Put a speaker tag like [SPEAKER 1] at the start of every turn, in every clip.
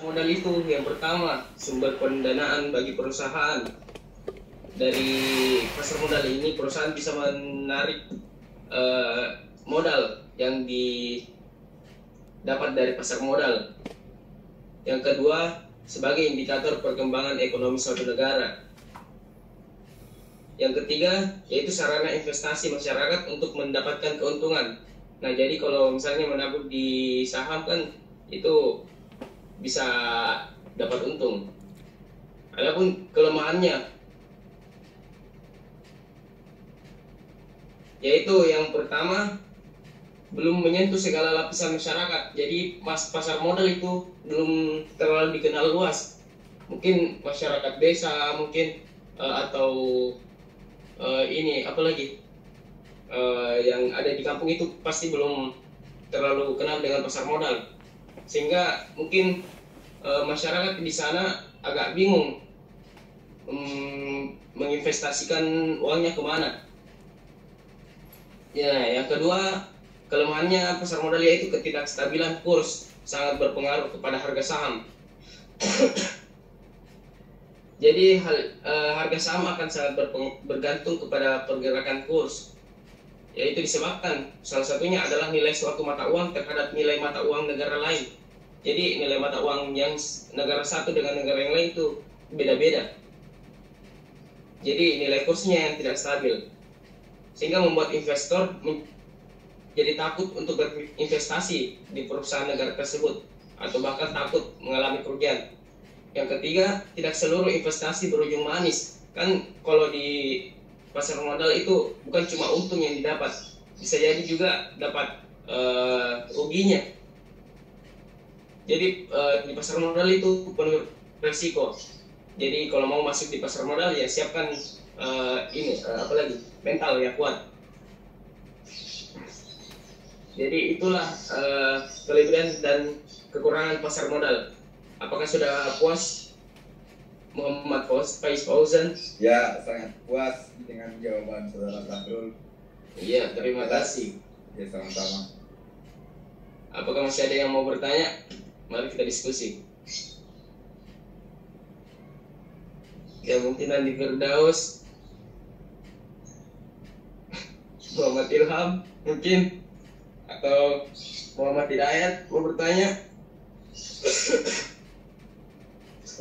[SPEAKER 1] modal itu yang pertama sumber pendanaan bagi perusahaan. Dari pasar modal ini perusahaan bisa menarik modal yang didapat dari pasar modal. Yang kedua, sebagai indikator perkembangan ekonomi suatu negara. Yang ketiga, yaitu sarana investasi masyarakat untuk mendapatkan keuntungan. Nah, jadi kalau misalnya menabung di saham kan itu bisa dapat untung. Adapun kelemahannya, yaitu yang pertama, belum menyentuh segala lapisan masyarakat. Jadi pasar modal itu belum terlalu dikenal luas. Mungkin masyarakat desa, mungkin atau ini apalagi yang ada di kampung itu pasti belum terlalu kenal dengan pasar modal. Sehingga mungkin masyarakat di sana agak bingung menginvestasikan uangnya kemana. Ya, yang kedua, kelemahannya pasar modal yaitu ketidakstabilan kurs, sangat berpengaruh kepada harga saham. Jadi harga saham akan sangat bergantung kepada pergerakan kurs, yaitu disebabkan salah satunya adalah nilai suatu mata uang terhadap nilai mata uang negara lain. Jadi nilai mata uang yang negara satu dengan negara yang lain itu beda-beda. Jadi nilai kursnya yang tidak stabil, sehingga membuat investor jadi takut untuk berinvestasi di perusahaan negara tersebut, atau bahkan takut mengalami kerugian. Yang ketiga, tidak seluruh investasi berujung manis. Kan kalau di pasar modal itu bukan cuma untung yang didapat, bisa jadi juga dapat ruginya. Jadi di pasar modal itu penuh resiko. Jadi kalau mau masuk di pasar modal ya siapkan apalagi mental ya kuat. Jadi itulah kelebihan dan kekurangan pasar modal. Apakah sudah puas Muhammad Faiz Fauzan?
[SPEAKER 2] Ya, sangat puas dengan jawaban saudara Sahrul.
[SPEAKER 1] Iya, terima kasih.
[SPEAKER 2] Ya, sama-sama.
[SPEAKER 1] Apakah masih ada yang mau bertanya? Mari kita diskusi. Ya, mungkin Andi Firdaus, Muhammad Ilham, mungkin, atau Muhammad Hidayat mau bertanya?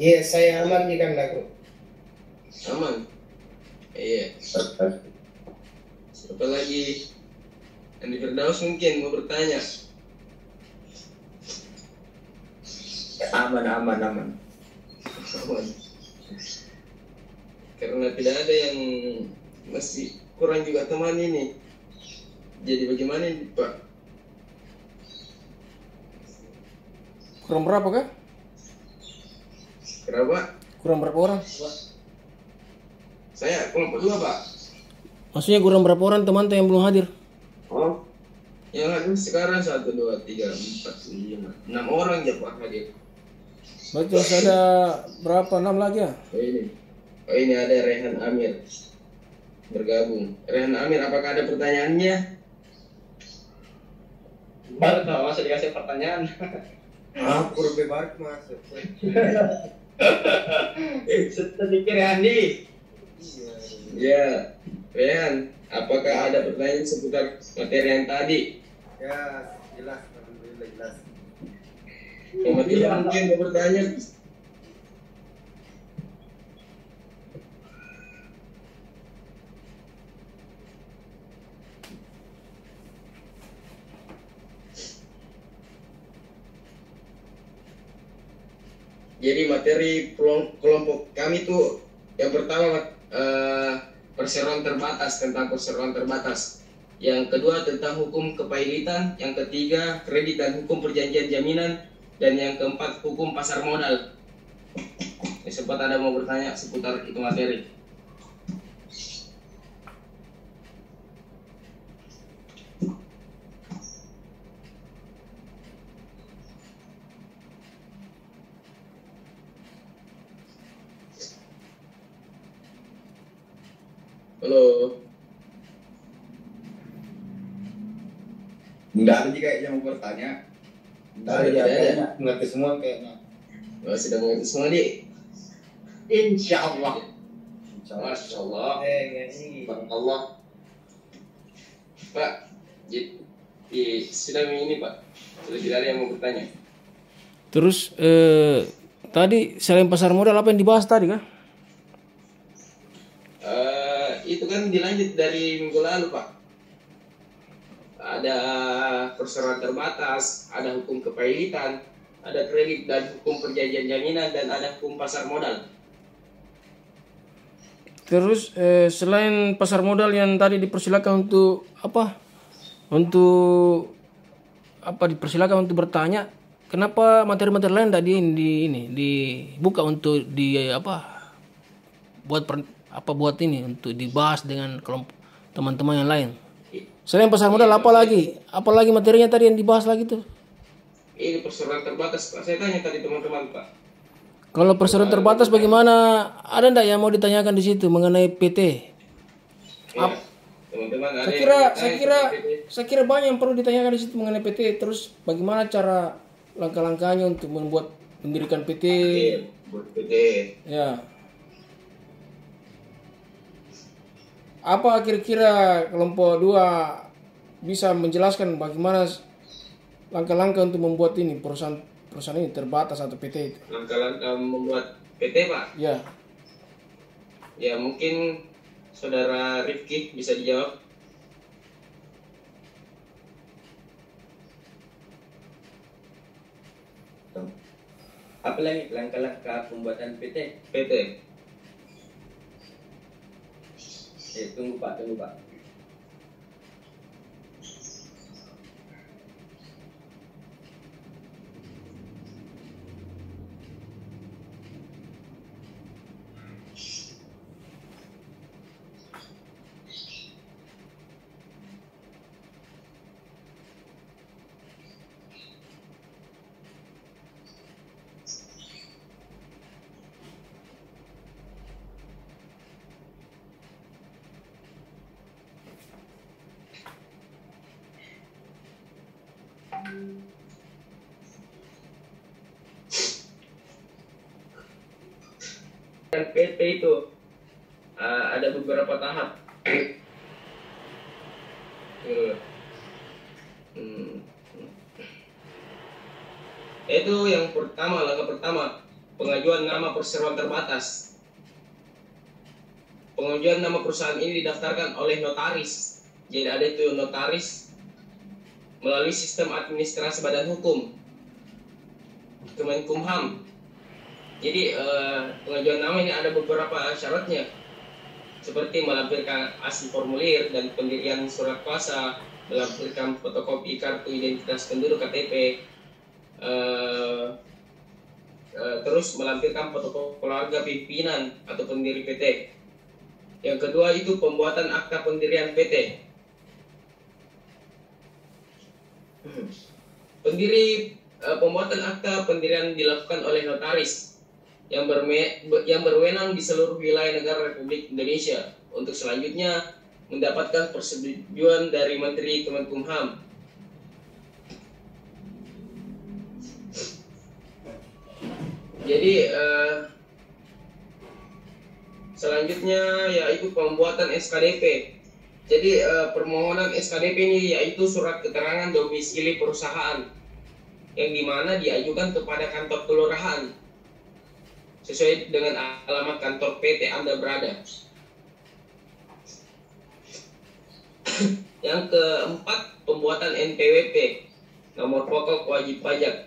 [SPEAKER 3] Iya, saya aman di Kandaku.
[SPEAKER 1] Aman. Iya. Siapa lagi? Andi Firdaus mungkin mau bertanya.
[SPEAKER 2] Aman.
[SPEAKER 1] Aman. Karena tidak ada yang masih kurang juga teman ini. Jadi bagaimana ini, Pak?
[SPEAKER 4] Kurang berapa kah?
[SPEAKER 1] Kenapa?
[SPEAKER 4] Kurang berapa orang?
[SPEAKER 1] Saya kelompok 2, Pak.
[SPEAKER 4] Maksudnya kurang berapa orang teman yang belum hadir?
[SPEAKER 1] Oh, yang hadir sekarang 1, 2, 3, 4, 5, 6 orang ya Pak hadir.
[SPEAKER 4] Berarti masih ada berapa? 6 lagi ya?
[SPEAKER 1] Oh ini ada Rehan Amir bergabung. Rehan Amir, apakah ada pertanyaannya?
[SPEAKER 3] Baru tahu masa dikasih pertanyaan.
[SPEAKER 2] Kurbe baru masuk.
[SPEAKER 3] Sedikit ya Andi.
[SPEAKER 1] Ya, Rehan, apakah ada pertanyaan seputar materi yang tadi?
[SPEAKER 2] Ya, jelas, alhamdulillah jelas.
[SPEAKER 1] Muhammad Ilham mungkin mau bertanya? Jadi materi kelompok kami tuh yang pertama perseroan terbatas, tentang perseroan terbatas. Yang kedua tentang hukum kepailitan, yang ketiga kredit dan hukum perjanjian jaminan, dan yang keempat hukum pasar modal. Sempat ada mau bertanya seputar itu materi. Halo.
[SPEAKER 2] Enggak ada juga yang mau bertanya.
[SPEAKER 1] Tidak ada.
[SPEAKER 2] Ngerti semua kayaknya.
[SPEAKER 1] Sedang mengerti semua, Dik?
[SPEAKER 3] Insya Allah.
[SPEAKER 1] Masya Allah.
[SPEAKER 3] Ini.
[SPEAKER 1] Allah. Pak, sudah ini Pak. Sudah tidak ada yang mau bertanya.
[SPEAKER 4] Terus tadi selain pasar modal apa yang dibahas tadi kan?
[SPEAKER 1] Itu kan dilanjut dari minggu lalu Pak. Ada perseroan terbatas, ada hukum kepahilitan, ada kredit dan hukum perjanjian jaminan, dan ada hukum pasar modal.
[SPEAKER 4] Terus selain pasar modal yang tadi dipersilakan untuk apa? Untuk apa dipersilakan untuk bertanya, kenapa materi-materi lain tadi dibuka untuk buat ini untuk dibahas dengan kelompok teman-teman yang lain. Selain pasar modal apa lagi? Apalagi materinya tadi yang dibahas lagi tuh?
[SPEAKER 1] Ini perseroan terbatas Pak. Saya tanya tadi teman-teman Pak.
[SPEAKER 4] Kalau perseroan terbatas bagaimana? Ada enggak yang mau ditanyakan di situ mengenai PT?
[SPEAKER 1] Ya, teman-teman ada
[SPEAKER 4] Saya kira banyak yang perlu ditanyakan di situ mengenai PT. Terus bagaimana cara langkah-langkahnya untuk mendirikan PT?
[SPEAKER 1] Buat PT.
[SPEAKER 4] Ya. Apa kira-kira kelompok 2 bisa menjelaskan bagaimana langkah-langkah untuk membuat ini perusahaan ini terbatas atau PT itu?
[SPEAKER 1] Langkah-langkah membuat PT Pak?
[SPEAKER 4] Ya.
[SPEAKER 1] Ya mungkin Saudara Rifki bisa dijawab.
[SPEAKER 5] Apa lagi langkah-langkah pembuatan PT?
[SPEAKER 1] PT.
[SPEAKER 5] Tunggu Pak.
[SPEAKER 1] Dan PT itu ada beberapa tahap. Itu yang pertama, langkah pertama, pengajuan nama perseroan terbatas. Pengajuan nama perusahaan ini didaftarkan oleh notaris. Jadi ada itu notaris melalui sistem administrasi badan hukum Kemenkumham. Jadi pengajuan nama ini ada beberapa syaratnya, seperti melampirkan asli formulir dan pendirian surat kuasa, melampirkan fotokopi kartu identitas penduduk KTP, terus melampirkan foto keluarga pimpinan atau pendiri PT. Yang kedua itu pembuatan akta pendirian PT. Pembuatan akta pendirian dilakukan oleh notaris yang berwenang di seluruh wilayah negara Republik Indonesia. Untuk selanjutnya mendapatkan persetujuan dari Menteri Kemenkumham. Jadi selanjutnya yaitu pembuatan SKDP. Jadi permohonan SKDP ini yaitu surat keterangan domisili perusahaan yang dimana diajukan kepada kantor kelurahan sesuai dengan alamat kantor PT Anda berada. Yang keempat, pembuatan NPWP, nomor pokok wajib pajak.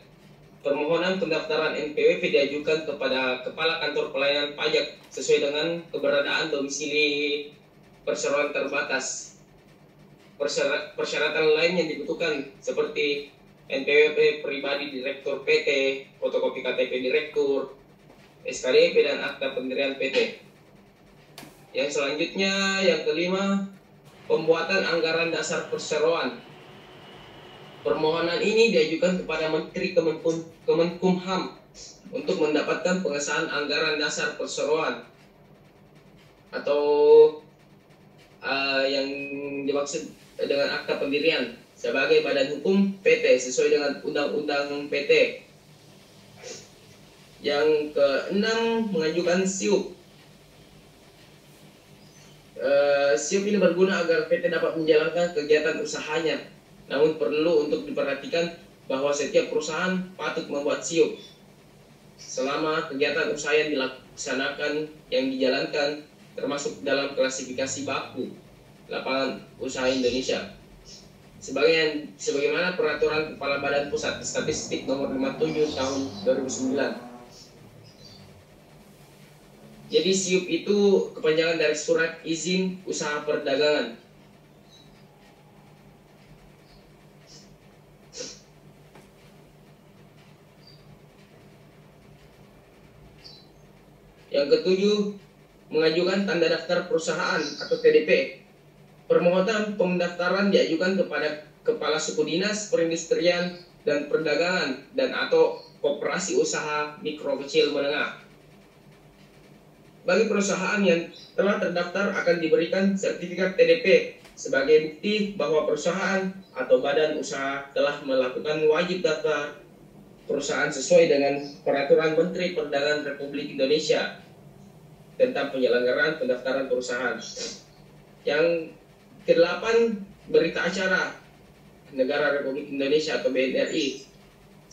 [SPEAKER 1] Permohonan pendaftaran NPWP diajukan kepada Kepala Kantor Pelayanan Pajak sesuai dengan keberadaan domisili perseroan terbatas. Persyaratan lain yang dibutuhkan seperti NPWP pribadi Direktur PT, fotokopi KTP Direktur, SKDP dan akta pendirian PT. Yang selanjutnya, yang kelima, pembuatan anggaran dasar perseroan. Permohonan ini diajukan kepada Menteri Kemenkumham untuk mendapatkan pengesahan anggaran dasar perseroan atau yang dimaksud dengan akta pendirian sebagai badan hukum PT sesuai dengan Undang-Undang PT. Yang keenam, mengajukan SIUP. SIUP ini berguna agar PT dapat menjalankan kegiatan usahanya. Namun perlu untuk diperhatikan bahwa setiap perusahaan patut membuat SIUP selama kegiatan usaha yang dilaksanakan yang dijalankan termasuk dalam klasifikasi baku lapangan usaha Indonesia. Sebagaimana peraturan Kepala Badan Pusat Statistik nomor 57 tahun 2009. Jadi SIUP itu kepanjangan dari Surat Izin Usaha Perdagangan. Yang ketujuh, mengajukan tanda daftar perusahaan atau TDP. Permohonan pendaftaran diajukan kepada Kepala Suku Dinas Perindustrian dan Perdagangan dan atau Koperasi Usaha Mikro Kecil Menengah. Bagi perusahaan yang telah terdaftar akan diberikan sertifikat TDP sebagai bukti bahwa perusahaan atau badan usaha telah melakukan wajib daftar perusahaan sesuai dengan Peraturan Menteri Perdagangan Republik Indonesia tentang penyelenggaraan pendaftaran perusahaan. Yang kedelapan, berita acara Negara Republik Indonesia atau BNRI.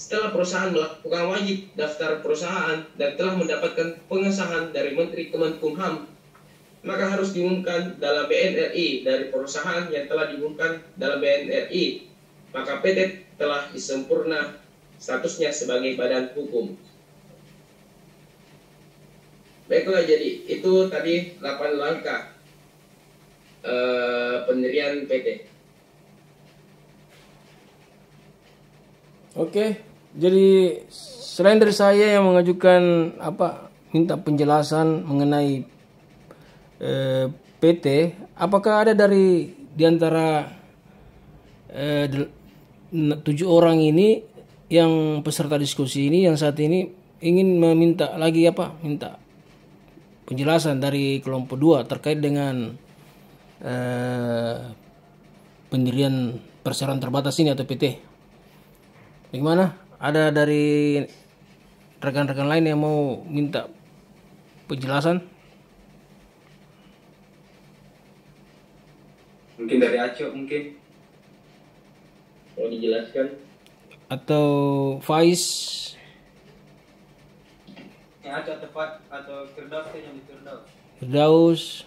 [SPEAKER 1] Setelah perusahaan melakukan wajib daftar perusahaan dan telah mendapatkan pengesahan dari Menteri Kemenkumham, maka harus diumumkan dalam BNRI dari perusahaan yang telah diumumkan dalam BNRI, maka PT telah disempurna statusnya sebagai badan hukum. Baiklah, jadi itu tadi 8 langkah pendirian PT.
[SPEAKER 4] Oke. Jadi selain dari saya yang mengajukan minta penjelasan mengenai PT, apakah ada dari diantara 7 orang ini yang peserta diskusi ini yang saat ini ingin meminta lagi minta penjelasan dari kelompok 2 terkait dengan pendirian perseroan terbatas ini atau PT? Bagaimana? Ada dari rekan-rekan lain yang mau minta penjelasan?
[SPEAKER 5] Mungkin dari Aco mungkin.
[SPEAKER 1] Mau dijelaskan?
[SPEAKER 4] Atau Faiz?
[SPEAKER 5] Ya Aco tepat atau Firdaus yang di Firdaus.
[SPEAKER 4] Firdaus?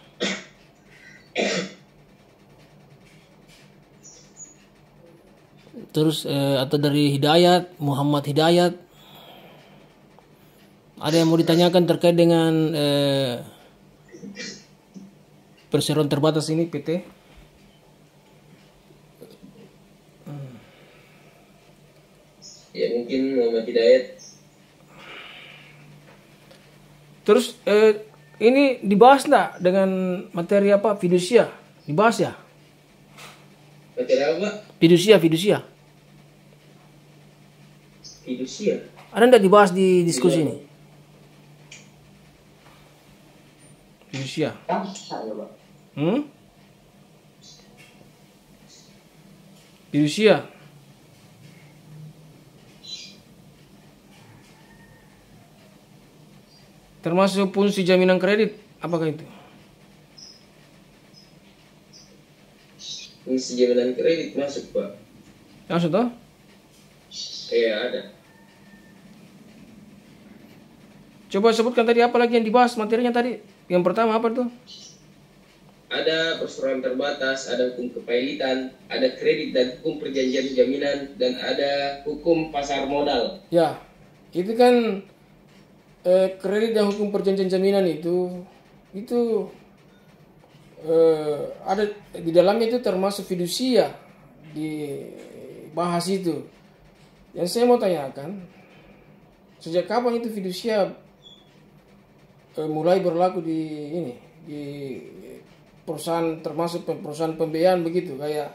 [SPEAKER 4] Terus atau dari Hidayat, Muhammad Hidayat, ada yang mau ditanyakan terkait dengan perseroan terbatas ini PT?
[SPEAKER 1] Ya mungkin Muhammad Hidayat.
[SPEAKER 4] Terus ini dibahas enggak dengan materi fidusia? Dibahas ya?
[SPEAKER 1] Materi apa?
[SPEAKER 4] Fidusia.
[SPEAKER 1] Fidusia.
[SPEAKER 4] Ada enggak dibahas di diskusi ini? Fidusia. Fidusia. Termasuk fungsi jaminan kredit, apakah itu?
[SPEAKER 1] Fungsi jaminan kredit masuk, Pak.
[SPEAKER 4] Masuk toh?
[SPEAKER 1] Iya, ada.
[SPEAKER 4] Coba sebutkan tadi apa lagi yang dibahas materinya tadi? Yang pertama apa tuh?
[SPEAKER 1] Ada perseroan terbatas, ada hukum kepailitan, ada kredit dan hukum perjanjian jaminan, dan ada hukum pasar modal.
[SPEAKER 4] Ya, itu kan kredit dan hukum perjanjian jaminan itu ada di dalamnya, itu termasuk fidusia dibahas itu. Yang saya mau tanyakan, sejak kapan itu fidusia mulai berlaku di perusahaan, termasuk perusahaan pembiayaan begitu, kayak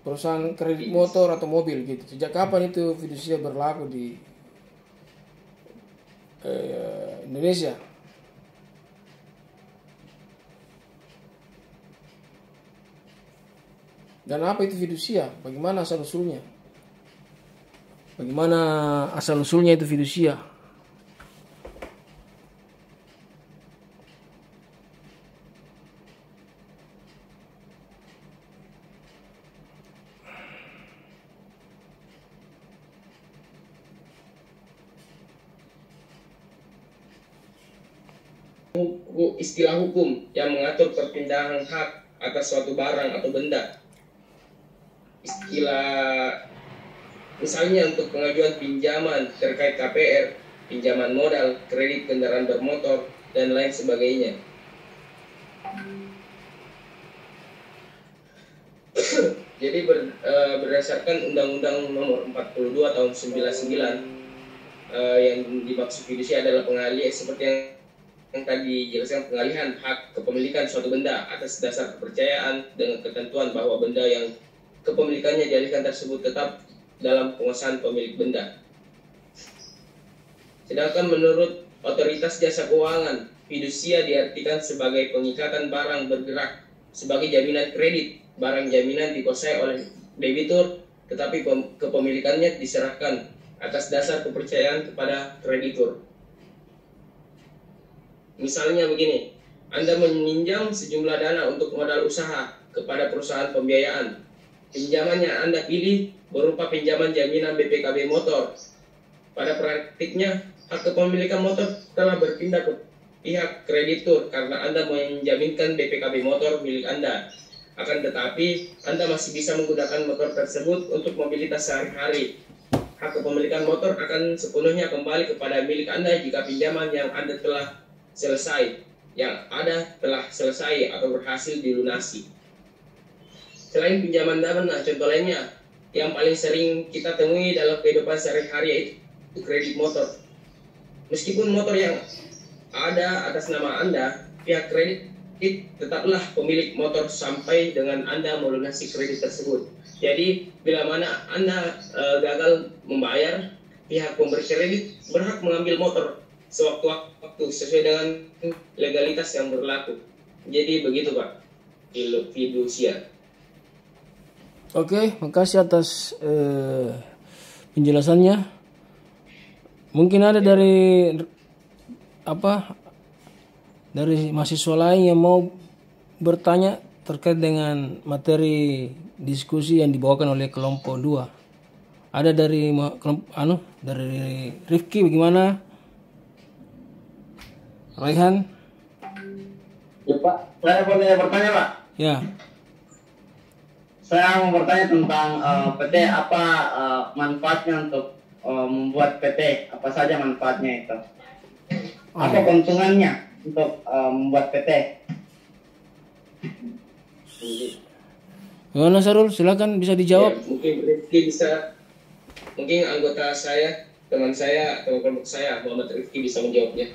[SPEAKER 4] perusahaan kredit motor atau mobil gitu. Sejak kapan itu fidusia berlaku di Indonesia? Dan apa itu fidusia? Bagaimana asal usulnya? Bagaimana asal usulnya itu fidusia?
[SPEAKER 1] istilah hukum yang mengatur perpindahan hak atas suatu barang atau benda. Istilah misalnya untuk pengajuan pinjaman terkait KPR, pinjaman modal, kredit kendaraan bermotor, dan lain sebagainya. Jadi berdasarkan Undang-Undang Nomor 42 Tahun 99 yang dimaksud fidusia adalah pengalihan seperti yang tadi dijelaskan, pengalihan hak kepemilikan suatu benda atas dasar kepercayaan dengan ketentuan bahwa benda yang kepemilikannya dialihkan tersebut tetap dalam penguasaan pemilik benda. Sedangkan menurut Otoritas Jasa Keuangan, fidusia diartikan sebagai pengikatan barang bergerak sebagai jaminan kredit. Barang jaminan dikuasai oleh debitur, tetapi kepemilikannya diserahkan atas dasar kepercayaan kepada kreditur. Misalnya begini, Anda meminjam sejumlah dana untuk modal usaha kepada perusahaan pembiayaan. Pinjaman yang Anda pilih berupa pinjaman jaminan BPKB motor. Pada praktiknya, hak kepemilikan motor telah berpindah ke pihak kreditur karena Anda menjaminkan BPKB motor milik Anda. Akan tetapi, Anda masih bisa menggunakan motor tersebut untuk mobilitas sehari-hari. Hak kepemilikan motor akan sepenuhnya kembali kepada milik Anda jika pinjaman yang Anda telah selesai atau berhasil dilunasi. Selain pinjaman dana, contoh lainnya yang paling sering kita temui dalam kehidupan sehari-hari yaitu kredit motor. Meskipun motor yang ada atas nama Anda, pihak kredit tetaplah pemilik motor sampai dengan Anda melunasi kredit tersebut. Jadi, bila mana Anda gagal membayar, pihak pemberi kredit berhak mengambil motor sewaktu-waktu sesuai dengan legalitas yang berlaku. Jadi begitu Pak, fidusia.
[SPEAKER 4] Oke, makasih atas penjelasannya. Mungkin ada dari mahasiswa lain yang mau bertanya terkait dengan materi diskusi yang dibawakan oleh kelompok 2. Ada dari dari Rifki bagaimana? Raihan?
[SPEAKER 3] Ya Pak, saya boleh bertanya Pak?
[SPEAKER 4] Ya.
[SPEAKER 3] Saya mau bertanya tentang PT, apa manfaatnya untuk membuat PT, apa saja manfaatnya itu? Apa keuntungannya untuk membuat PT?
[SPEAKER 4] Gimana Sarul? Silakan bisa dijawab.
[SPEAKER 1] Ya, mungkin Rifki bisa, mungkin anggota saya, teman kelompok saya, Muhammad Rifki bisa menjawabnya.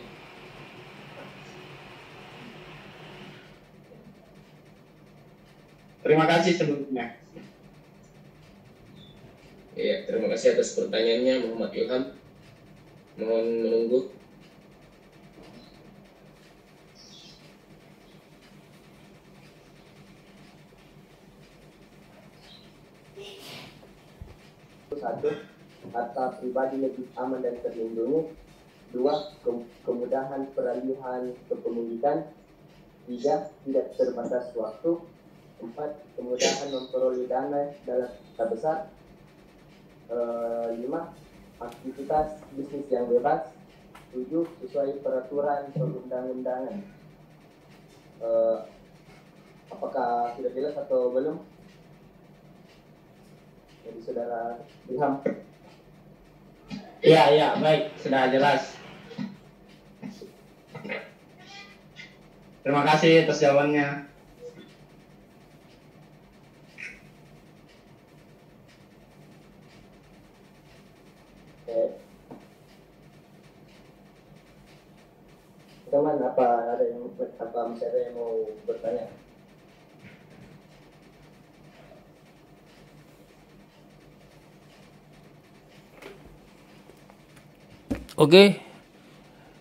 [SPEAKER 3] Terima kasih sebelumnya.
[SPEAKER 1] Ya, terima kasih atas pertanyaannya Muhammad Ilham. Mohon menunggu.
[SPEAKER 6] Satu, harta pribadi lebih aman dan terlindungi. Dua, kemudahan peralihan kepemilikan. Tiga, tidak terbatas waktu. Empat, kemudahan memperoleh dana dalam skala besar. Lima, aktivitas bisnis yang bebas. Tujuh, sesuai peraturan perundang-undangan. Apakah sudah jelas atau belum? Jadi saudara Ilham.
[SPEAKER 3] Iya, baik, sudah jelas. Terima kasih atas jawabannya.
[SPEAKER 6] Teman, apa masih ada yang mau bertanya?
[SPEAKER 4] Oke,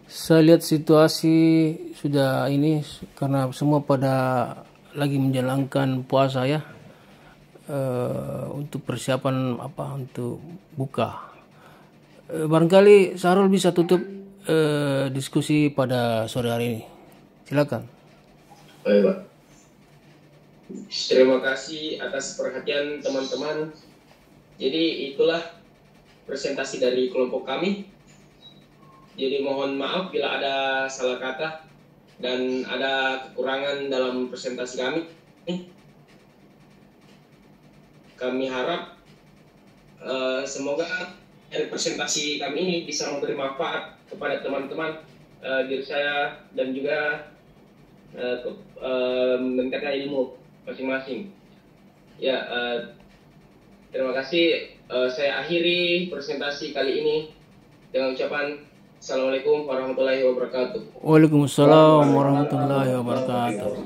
[SPEAKER 4] saya lihat situasi sudah ini karena semua pada lagi menjalankan puasa ya, untuk persiapan untuk buka. Barangkali Sarul bisa tutup diskusi pada sore hari ini. Silakan.
[SPEAKER 1] Baik Pak. Terima kasih atas perhatian teman-teman. Jadi itulah presentasi dari kelompok kami. Jadi mohon maaf bila ada salah kata. dan ada kekurangan dalam presentasi kami. Kami harap semoga dari presentasi kami ini bisa memberi manfaat kepada teman-teman, diri saya, dan juga meningkatkan ilmu masing-masing. Ya, terima kasih. Saya akhiri presentasi kali ini dengan ucapan Assalamualaikum warahmatullahi wabarakatuh.
[SPEAKER 4] Waalaikumsalam warahmatullahi wabarakatuh.